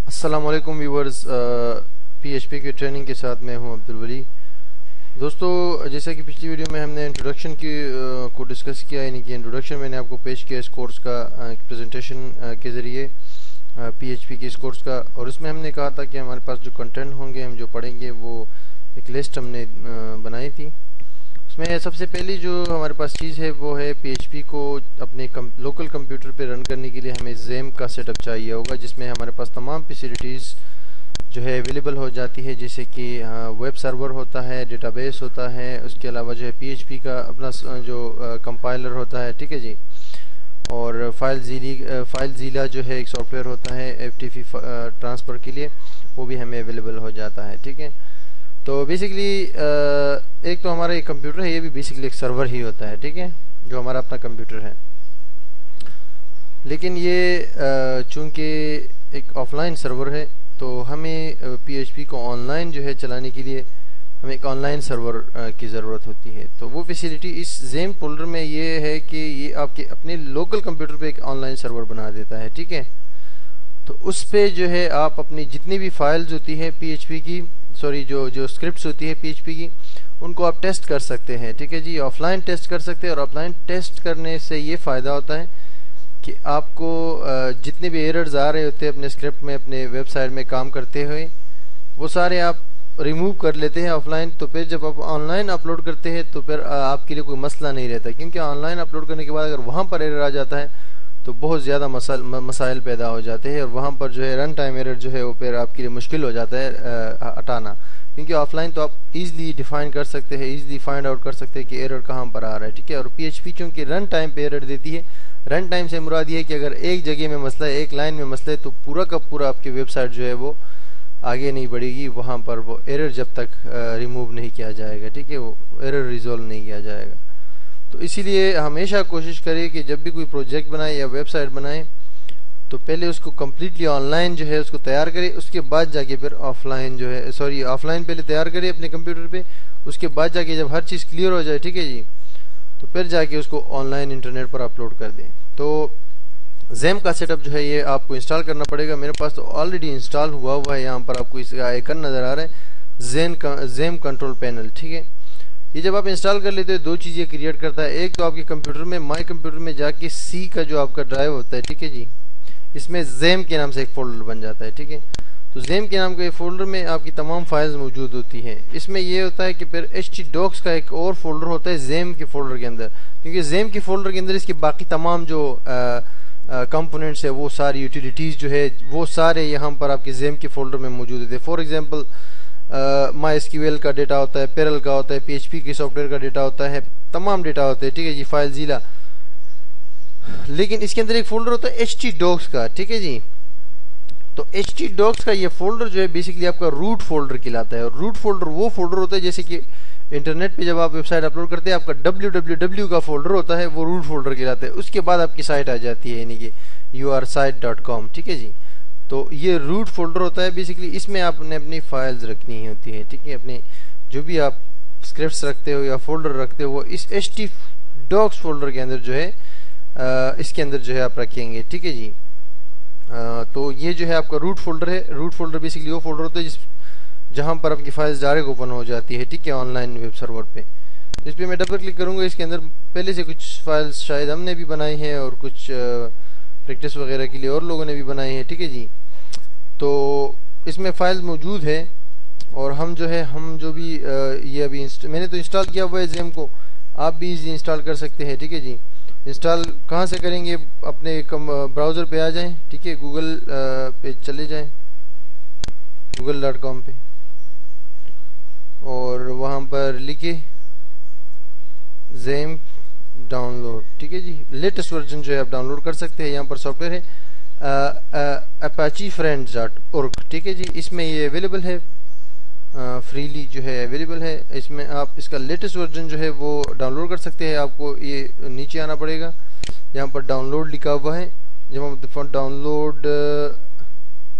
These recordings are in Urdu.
السلام علیکم ویورز، پی ایچ پی کے ٹریننگ کے ساتھ میں ہوں عبدالولی۔ دوستو، جیسا کہ پچھلی ویڈیو میں ہم نے انٹروڈکشن کو ڈسکس کیا، یعنی کہ انٹروڈکشن میں نے آپ کو پیش کیا اس کورس کا ایک پریزنٹیشن کے ذریعے پی ایچ پی کے اس کورس کا، اور اس میں ہم نے کہا تھا کہ ہمارے پاس جو کنٹینٹ ہوں گے، ہم جو پڑھیں گے، وہ ایک لسٹ ہم نے بنائی تھی۔ اس میں سب سے پہلی جو ہمارے پاس چیز ہے وہ ہے پی ایچ پی کو اپنے لوکل کمپیوٹر پہ رن کرنے کے لیے ہمیں زیم کا سیٹ اپ چاہیے ہوگا، جس میں ہمارے پاس تمام فیسلٹیز جو ہے اویلیبل ہو جاتی ہے، جیسے کہ ویب سرور ہوتا ہے، ڈیٹا بیس ہوتا ہے، اس کے علاوہ جو ہے پی ایچ پی کا اپنا جو کمپائلر ہوتا ہے، ٹھیک ہے جی، اور فائل زیلا جو ہے ایک سافٹ ویئر ہوتا ہے ایف ٹی پی ٹرانسفر کے لیے، وہ بھی ہمیں اویلیبل ہو جاتا ہے، ٹھیک ہے۔ تو بیسیکلی ایک تو ہمارا یہ کمپیوٹر ہے، یہ بھی بیسیکلی ایک سرور ہی ہوتا ہے، ٹھیک ہے، جو ہمارا اپنا کمپیوٹر ہے، لیکن یہ چونکہ ایک آف لائن سرور ہے، تو ہمیں پی ایچ پی کو آن لائن جو ہے چلانے کے لیے ہمیں ایک آن لائن سرور کی ضرورت ہوتی ہے۔ تو وہ فیسلٹی اس زیم فولڈر میں یہ ہے کہ یہ آپ کے اپنے لوکل کمپیوٹر پہ ایک آن لائن سرور بنا دیتا ہے، ٹھیک ہے۔ تو اس پہ جو ہے آپ اپنی جتنی بھی فائلز ہوتی ہے پی ایچ پی کی، جو اسکرپٹس ہوتی ہے پی ایچ پی کی، ان کو آپ ٹیسٹ کر سکتے ہیں، ٹھیک ہے جی، آف لائن ٹیسٹ کر سکتے ہیں۔ اور آف لائن ٹیسٹ کرنے سے یہ فائدہ ہوتا ہے کہ آپ کو جتنے بھی ایررز آ رہے ہوتے ہیں اپنے اسکرپٹ میں، اپنے ویب سائٹ میں کام کرتے ہوئے، وہ سارے آپ ریموو کر لیتے ہیں آف لائن۔ تو پھر جب آپ آن لائن اپلوڈ کرتے ہیں تو پھر آپ کے لیے کوئی مسئلہ نہیں رہتا، کیونکہ آن لائن اپلوڈ کرنے کے بعد اگر وہاں پر ایرر آ جاتا ہے تو بہت زیادہ مسائل پیدا ہو جاتے ہیں، اور وہاں پر جو ہے رن ٹائم ایرر جو ہے وہ پھر آپ کے لیے مشکل ہو جاتا ہے ہٹانا، کیونکہ آف لائن تو آپ ایزلی ڈیفائن کر سکتے ہیں، ایزلی فائنڈ آؤٹ کر سکتے ہیں کہ ایرر کہاں پر آ رہا ہے، ٹھیک ہے۔ اور پی ایچ پی چونکہ رن ٹائم پہ ایرر دیتی ہے، رن ٹائم سے مراد یہ ہے کہ اگر ایک جگہ میں مسئلہ ہے، ایک لائن میں مسئلہ ہے، تو پورا کا پورا آپ کی ویب سائٹ جو ہے وہ آگے نہیں بڑھے گی، وہاں پر وہ ایرر جب تک ریموو نہیں کیا جائے گا، ٹھیک ہے، وہ ایرر ریزولو نہیں کیا جائے گا۔ تو اسی لیے ہمیشہ کوشش کریں کہ جب بھی کوئی پروجیکٹ بنائیں یا ویب سائٹ بنائیں تو پہلے اس کو کمپلیٹلی آن لائن جو ہے اس کو تیار کرے، اس کے بعد جا کے پھر آف لائن جو ہے آف لائن پہلے تیار کرے اپنے کمپیوٹر پہ، اس کے بعد جا کے جب ہر چیز کلیئر ہو جائے، ٹھیک ہے جی، تو پھر جا کے اس کو on line internet per upload کر دیں۔ تو زیم کا سیٹ اپ جو ہے یہ آپ کو انسٹال کرنا پڑے گا۔ میرے پاس تو آلریڈی انسٹال ہوا ہے، یہاں پر آپ کو اس کا آئیکن نظر آ رہا ہے، زیم کنٹرول پینل، ٹھیک ہے۔ یہ جب آپ انسٹال کر لیتے ہیں دو چیزیں کریٹ کرتا ہے، ایک تو آپ کے کمپیوٹر میں مائی کمپیوٹر میں جا کے سی کا جو آپ کا ڈرائیو ہوتا ہے، ٹھیک ہے جی، اس میں زیم کے نام سے ایک فولڈر بن جاتا ہے، ٹھیک ہے۔ تو زیم کے نام کے فولڈر میں آپ کی تمام فائلز موجود ہوتی ہیں۔ اس میں یہ ہوتا ہے کہ پھر ایچ ٹی ڈاکس کا ایک اور فولڈر ہوتا ہے زیم کے فولڈر کے اندر، کیونکہ زیم کے فولڈر کے اندر اس کی باقی تمام جو کمپوننٹس ہے، وہ ساری یوٹیلیٹیز جو ہے وہ سارے یہاں پر آپ کے زیم کے فولڈر میں موجود ہوتے ہیں۔ For example MySQL کا ڈیٹا ہوتا ہے، پیرل کا ہوتا ہے، پی ایچ پی کے سافٹ ویئر کا ڈیٹا ہوتا ہے، تمام ڈیٹا ہوتے ہیں، ٹھیک ہے جی، فائل زیلا۔ لیکن اس کے اندر ایک فولڈر ہوتا ہے ایچ ٹی ڈاکس کا، ٹھیک ہے جی۔ تو ایچ ٹی ڈاکس کا یہ فولڈر جو ہے بیسیکلی آپ کا روٹ فولڈر کہلاتا ہے، اور روٹ فولڈر وہ فولڈر ہوتا ہے جیسے کہ انٹرنیٹ پہ جب آپ ویب سائٹ اپلوڈ کرتے ہیں آپ کا www کا فولڈر ہوتا ہے، وہ روٹ فولڈر کہلاتا ہے، اس کے بعد آپ کی سائٹ آ جاتی ہے، یعنی کہ yoursite.com، ٹھیک ہے جی۔ تو یہ روٹ فولڈر ہوتا ہے بیسیکلی، اس میں آپ نے اپنی فائلز رکھنی ہوتی ہیں، ٹھیک ہے، اپنے جو بھی آپ اسکرپٹس رکھتے ہو یا فولڈر رکھتے ہو وہ اس ایچ ٹی ڈاکس فولڈر کے اندر جو ہے اس کے اندر جو ہے آپ رکھیں گے، ٹھیک ہے جی۔ تو یہ جو ہے آپ کا روٹ فولڈر ہے۔ روٹ فولڈر بیسیکلی وہ فولڈر ہوتا ہے جہاں پر آپ کی فائلز ڈائریکٹ اوپن ہو جاتی ہے، ٹھیک ہے، آن لائن ویب سرور پہ۔ اس پہ میں ڈبل کلک کروں گا، اس کے اندر پہلے سے کچھ فائلز شاید ہم نے بھی بنائی ہیں اور کچھ پریکٹس وغیرہ کے لیے اور لوگوں نے بھی بنائی ہیں، ٹھیک ہے جی۔ تو اس میں فائلز موجود ہے، اور ہم جو بھی یہ ابھی میں نے تو انسٹال کیا ہوا ہے زیم کو، آپ بھی ایزی انسٹال کر سکتے ہیں، ٹھیک ہے جی۔ انسٹال کہاں سے کریں گے؟ اپنے براؤزر پہ آ جائیں، ٹھیک ہے، گوگل پہ چلے جائیں، google.com پہ، اور وہاں پر لکھے زیم ڈاؤن لوڈ، ٹھیک ہے جی۔ لیٹسٹ ورژن جو ہے آپ ڈاؤن لوڈ کر سکتے ہیں، یہاں پر سافٹ ویئر ہے apache-friends.org، ٹھیک ہے جی، اس میں یہ اویلیبل ہے، فریلی جو ہے اویلیبل ہے۔ اس میں آپ اس کا لیٹسٹ ورژن جو ہے وہ ڈاؤن لوڈ کر سکتے ہیں۔ آپ کو یہ نیچے آنا پڑے گا، یہاں پر ڈاؤن لوڈ لکھا ہوا ہے، جب ہم ڈاؤن لوڈ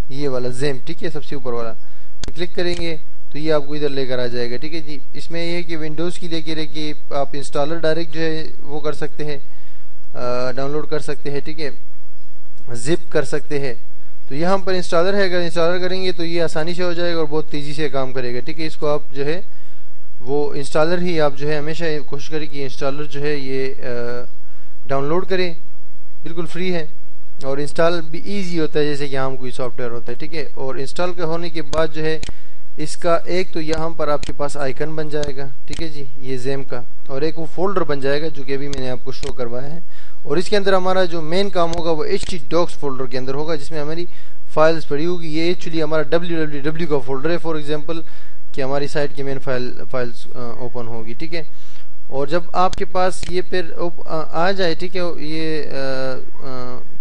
یہ والا زیم، ٹھیک ہے، سب سے اوپر والا کلک کریں گے تو یہ آپ کو ادھر لے کر آ جائے گا، ٹھیک ہے جی۔ اس میں یہ ہے کہ ونڈوز کی لے کے کہ آپ انسٹالر ڈائریکٹ جو ہے وہ کر سکتے ہیں، ڈاؤن لوڈ کر سکتے ہیں، ٹھیک ہے، زپ کر سکتے ہیں۔ تو یہاں پر انسٹالر ہے، اگر انسٹالر کریں گے تو یہ آسانی سے ہو جائے گا اور بہت تیزی سے کام کرے گا، ٹھیک ہے۔ اس کو آپ جو ہے وہ انسٹالر ہی آپ جو ہے ہمیشہ کوشش کریں کہ انسٹالر جو ہے یہ ڈاؤن لوڈ کریں، بالکل فری ہے اور انسٹال بھی ایزی ہوتا ہے جیسے کہ عام کوئی سافٹ ویئر ہوتا ہے، ٹھیک ہے۔ اور انسٹال کا ہونے کے بعد جو ہے اس کا ایک تو یہاں پر آپ کے پاس آئیکن بن جائے گا، ٹھیک ہے جی، یہ زیم کا، اور ایک وہ فولڈر بن جائے گا جو کہ ابھی میں نے آپ کو شو کروایا ہے، اور اس کے اندر ہمارا جو مین کام ہوگا وہ htdocs فولڈر کے اندر ہوگا جس میں ہماری فائلز پڑی ہوگی۔ یہ ایکچولی ہمارا www کا فولڈر ہے، فار ایگزامپل کہ ہماری سائٹ کی مین فائلز اوپن ہوگی، ٹھیک ہے۔ اور جب آپ کے پاس یہ پھر آ جائے، ٹھیک ہے، یہ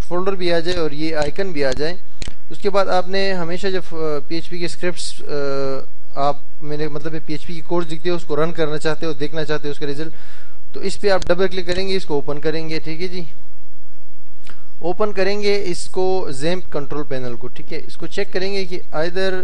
فولڈر بھی آ جائے اور یہ آئیکن بھی آ جائے، اس کے بعد آپ نے ہمیشہ جب پی ایچ پی کے اسکرپٹس آپ میرے مطلب پی ایچ پی کی کورس دکھتے ہو، اس کو رن کرنا چاہتے ہو، دیکھنا چاہتے ہو اس کا ریزلٹ، تو اس پہ آپ ڈبل کلک کریں گے، اس کو اوپن کریں گے، ٹھیک ہے جی، اوپن کریں گے اس کو زیمپ کنٹرول پینل کو، ٹھیک ہے۔ اس کو چیک کریں گے کہ either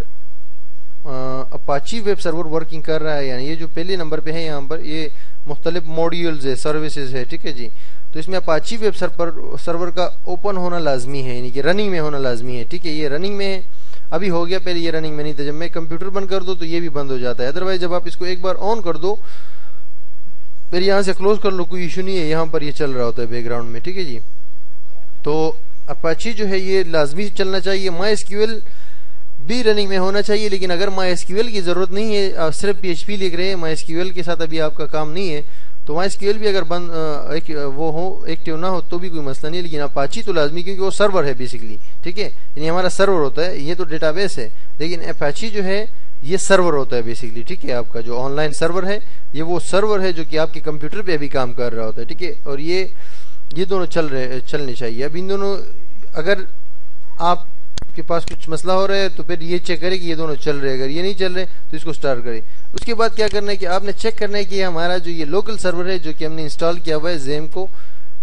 Apache web server working کر رہا ہے، یعنی یہ جو پہلے نمبر پہ ہے یہاں پر یہ مختلف موڈیولز ہے، سروسز ہے، ٹھیک ہے جی، تو اس میں اپاچی ویب سرور کا اوپن ہونا لازمی ہے، یعنی کہ رننگ میں ہونا لازمی ہے، ٹھیک ہے۔ یہ رننگ میں ہے، ابھی ہو گیا، پہلے یہ رننگ میں نہیں تھا، جب میں کمپیوٹر بند کر دو تو یہ بھی بند ہو جاتا ہے، ادروائز جب آپ اس کو ایک بار آن کر دو پھر یہاں سے کلوز کر لو کوئی ایشو نہیں ہے، یہاں پر یہ چل رہا ہوتا ہے بیک گراؤنڈ میں، ٹھیک ہے جی۔ تو اپاچی جو ہے یہ لازمی چلنا چاہیے، مائی ایس کیو ایل بھی رننگ میں ہونا چاہیے، لیکن اگر مائی ایس کیو ایل کی ضرورت نہیں ہے، آپ صرف پی ایچ پی لکھ رہے ہیں، مائی ایس کیو ایل کے ساتھ ابھی آپ کا کام نہیں ہے، تو مائی ایس کیو ایل بھی اگر بند وہ ہو ایکٹیو نہ ہو تو بھی کوئی مسئلہ نہیں ہے، لیکن اپاچی تو لازمی، کیونکہ وہ سرور ہے بیسکلی، ٹھیک ہے، یعنی ہمارا سرور ہوتا ہے، یہ تو ڈیٹا بیس ہے، لیکن اپاچی جو ہے یہ سرور ہوتا ہے بیسکلی، ٹھیک ہے، آپ کا جو آن لائن سرور ہے یہ وہ سرور ہے جو کہ آپ کے کمپیوٹر پہ بھی کام کر رہا ہوتا ہے، ٹھیک ہے۔ اور یہ دونوں چلنے چاہیے۔ اب ان دونوں اگر آپ کے پاس کچھ مسئلہ ہو رہا ہے تو پھر یہ چیک کرے کہ یہ دونوں چل رہے، اگر یہ نہیں چل رہے تو اس کو سٹارٹ کرے۔ اس کے بعد کیا کرنا ہے کہ آپ نے چیک کرنا ہے کہ ہمارا جو یہ لوکل سرور ہے جو کہ ہم نے انسٹال کیا ہوا ہے زیم کو،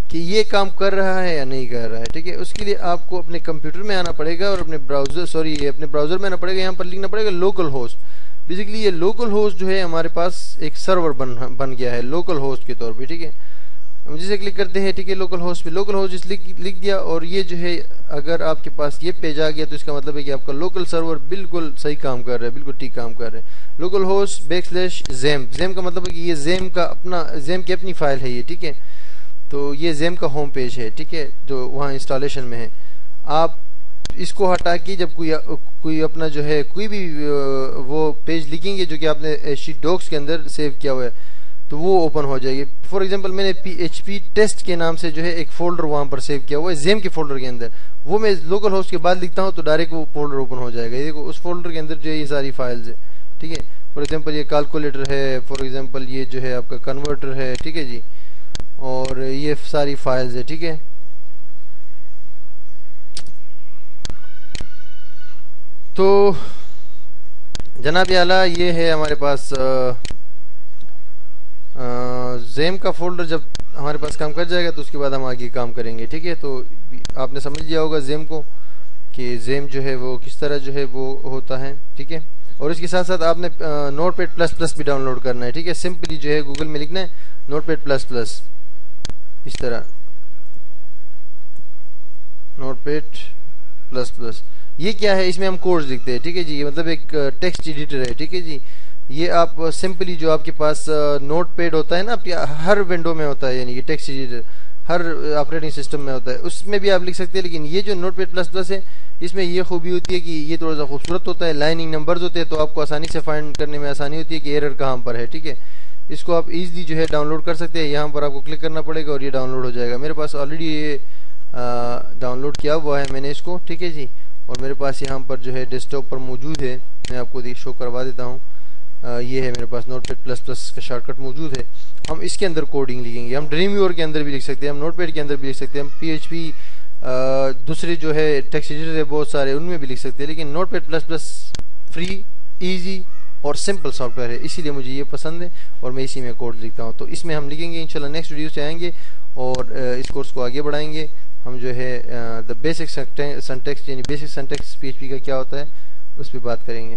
کہ یہ کام کر رہا ہے یا نہیں کر رہا ہے، ٹھیک ہے۔ اس کے لیے آپ کو اپنے کمپیوٹر میں آنا پڑے گا اور اپنے براؤزر میں آنا پڑے گا، یہاں پر لکھنا پڑے گا لوکل ہوسٹ۔ بیسکلی یہ لوکل ہوسٹ جو ہے ہمارے پاس ایک سرور بن گیا ہے لوکل ہوسٹ کے طور پہ، ٹھیک ہے۔ ہم جسے کلک کرتے ہیں، ٹھیک ہے، لوکل ہوسٹ پہ لوکل ہوسٹ لکھ دیا، اور یہ جو ہے اگر آپ کے پاس یہ پیج آ گیا تو اس کا مطلب ہے کہ آپ کا لوکل سرور بالکل صحیح کام کر رہا ہے، بالکل ٹھیک کام کر رہا ہے۔ لوکل ہوسٹ /زیم کا مطلب ہے کہ یہ زیم کی اپنی فائل ہے یہ، ٹھیک ہے، تو یہ زیم کا ہوم پیج ہے، ٹھیک ہے، جو وہاں انسٹالیشن میں ہے۔ آپ اس کو ہٹا کے جب کوئی اپنا جو ہے کوئی بھی وہ پیج لکھیں گے جو کہ آپ نے htdocs کے اندر سیو کیا ہوا ہے تو وہ اوپن ہو جائے گی۔ فار ایگزامپل میں نے PHP ٹیسٹ کے نام سے جو ہے ایک فولڈر وہاں پر سیو کیا ہوا ہے زیم کے فولڈر کے اندر، وہ میں لوکل ہوسٹ کے بعد لکھتا ہوں تو ڈائریکٹ وہ فولڈر اوپن ہو جائے گا۔ یہ دیکھو اس فولڈر کے اندر جو ہے یہ ساری فائلز ہے، ٹھیک ہے۔ فار ایگزامپل یہ کیلکولیٹر ہے، فار ایگزامپل یہ جو ہے آپ کا کنورٹر ہے، ٹھیک ہے جی، اور یہ ساری فائلز ہے، ٹھیک ہے۔ تو جناب اعلیٰ یہ ہے ہمارے پاس زیم کا فولڈر، جب ہمارے پاس کام کر جائے گا تو اس کے بعد ہم آگے کام کریں گے، ٹھیک ہے۔ تو آپ نے سمجھ لیا ہوگا زیم کو کہ زیم جو ہے وہ کس طرح جو ہے وہ ہوتا ہے، ٹھیک ہے۔ اور اس کے ساتھ ساتھ آپ نے نوٹ پیڈ پلس پلس بھی ڈاؤن لوڈ کرنا ہے، ٹھیک ہے۔ سمپلی جو ہے گوگل میں لکھنا ہے نوٹ پیڈ پلس پلس، اس طرح نوٹ پیڈ پلس پلس۔ یہ کیا ہے؟ اس میں ہم کوڈز لکھتے ہیں، ٹھیک ہے جی، یہ مطلب ایک ٹیکسٹ ایڈیٹر ہے، ٹھیک ہے جی۔ یہ آپ سمپلی جو آپ کے پاس نوٹ پیڈ ہوتا ہے نا، ہر ونڈو میں ہوتا ہے، یعنی کہ ٹیکسٹ ایڈیٹر ہر آپریٹنگ سسٹم میں ہوتا ہے، اس میں بھی آپ لکھ سکتے ہیں، لیکن یہ جو نوٹ پیڈ پلس پلس ہے اس میں یہ خوبی ہوتی ہے کہ یہ تھوڑا سا خوبصورت ہوتا ہے، لائننگ نمبرز ہوتے ہیں تو آپ کو آسانی سے فائنڈ کرنے میں آسانی ہوتی ہے کہ ایرر کہاں پر ہے، ٹھیک ہے۔ اس کو آپ ایزلی جو ہے ڈاؤن لوڈ کر سکتے ہیں، یہاں پر آپ کو کلک کرنا پڑے گا اور یہ ڈاؤن لوڈ ہو جائے گا۔ میرے پاس آلریڈی یہ ڈاؤن لوڈ کیا ہوا ہے میں نے اس کو، ٹھیک ہے جی، اور میرے پاس یہاں پر جو ہے ڈیسک ٹاپ پر موجود ہے، میں آپ کو شو کروا دیتا ہوں۔ یہ ہے میرے پاس نوٹ پیڈ پلس پلس کا شارٹ کٹ موجود ہے۔ ہم اس کے اندر کوڈنگ لکھیں گے، ہم ڈریم ویور کے اندر بھی لکھ سکتے ہیں، ہم نوٹ پیڈ کے اندر بھی لکھ سکتے ہیں، ہم PHP دوسرے جو ہے ٹیکسٹ ایڈیٹر ہے بہت سارے ان میں بھی لکھ سکتے ہیں، لیکن Notepad plus plus free, easy اور سمپل سافٹ ویئر ہے، اسی لیے مجھے یہ پسند ہے اور میں اسی میں کوڈ لکھتا ہوں۔ تو اس میں ہم لکھیں گے انشاءاللہ، نیکسٹ ویڈیو سے آئیں گے اور اس کورس کو آگے بڑھائیں گے۔ ہم جو ہے دا بیسک سنٹیکس، یعنی بیسک سنٹیکس PHP کا کیا ہوتا ہے اس پہ بات کریں گے۔